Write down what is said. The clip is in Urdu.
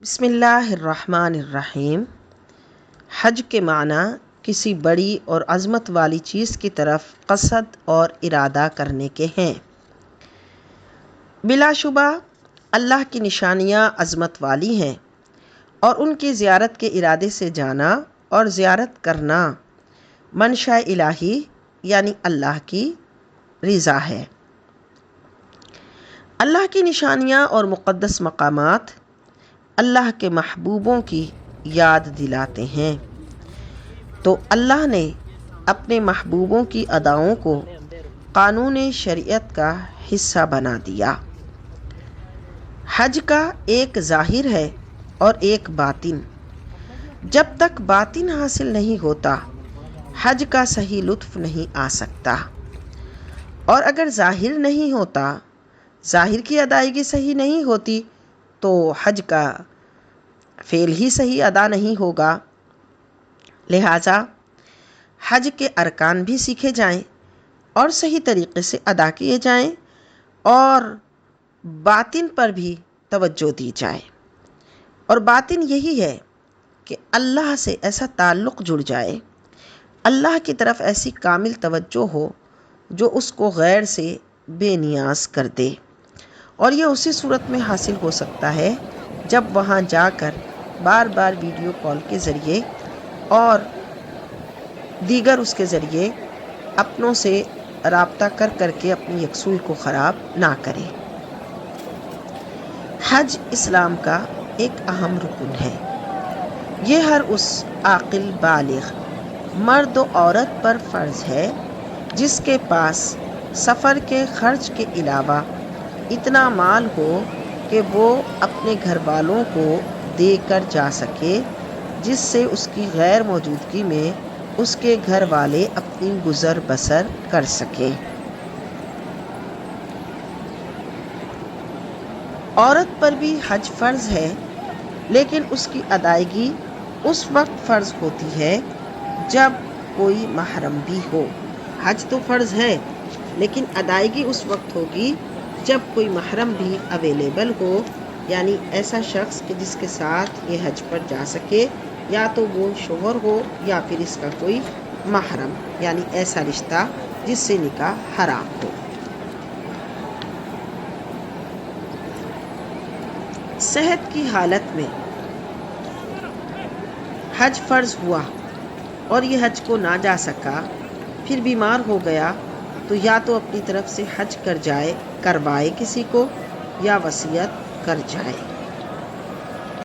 بسم اللہ الرحمن الرحیم۔ حج کے معنی کسی بڑی اور عظمت والی چیز کی طرف قصد اور ارادہ کرنے کے ہیں۔ بلا شبہ اللہ کی نشانیاں عظمت والی ہیں اور ان کی زیارت کے ارادے سے جانا اور زیارت کرنا منشاء الہی یعنی اللہ کی رضا ہے۔ اللہ کی نشانیاں اور مقدس مقامات اللہ کے محبوبوں کی یاد دلاتے ہیں، تو اللہ نے اپنے محبوبوں کی اداؤں کو قانون شریعت کا حصہ بنا دیا۔ حج کا ایک ظاہر ہے اور ایک باطن۔ جب تک باطن حاصل نہیں ہوتا حج کا صحیح لطف نہیں آ سکتا، اور اگر ظاہر نہیں ہوتا، ظاہر کی ادائیگی صحیح نہیں ہوتی تو حج کا فعل ہی صحیح ادا نہیں ہوگا۔ لہٰذا حج کے ارکان بھی سیکھے جائیں اور صحیح طریقے سے ادا کیے جائیں، اور باطن پر بھی توجہ دی جائے۔ اور باطن یہی ہے کہ اللہ سے ایسا تعلق جڑ جائے، اللہ کی طرف ایسی کامل توجہ ہو جو اس کو غیر سے بے نیاز کر دے، اور یہ اسی صورت میں حاصل ہو سکتا ہے جب وہاں جا کر بار بار ویڈیو کال کے ذریعے اور دیگر اس کے ذریعے اپنوں سے رابطہ کر کر کے اپنی یکسوئی کو خراب نہ کرے۔ حج اسلام کا ایک اہم رکن ہے۔ یہ ہر اس عاقل بالغ مرد و عورت پر فرض ہے جس کے پاس سفر کے خرچ کے علاوہ اتنا مال ہو کہ وہ اپنے گھر والوں کو دے کر جا سکے، جس سے اس کی غیر موجودگی میں اس کے گھر والے اپنی گزر بسر کر سکیں۔ عورت پر بھی حج فرض ہے، لیکن اس کی ادائیگی اس وقت فرض ہوتی ہے جب کوئی محرم بھی ہو۔ حج تو فرض ہے لیکن ادائیگی اس وقت ہوگی جب کوئی محرم بھی اویلیبل ہو، یعنی ایسا شخص کہ جس کے ساتھ یہ حج پر جا سکے، یا تو وہ شوہر ہو یا پھر اس کا کوئی محرم، یعنی ایسا رشتہ جس سے نکاح حرام ہو۔ صحت کی حالت میں حج فرض ہوا اور یہ حج کو نہ جا سکا، پھر بیمار ہو گیا، تو یا تو اپنی طرف سے حج کروائے کسی کو، یا وصیت کر جائے۔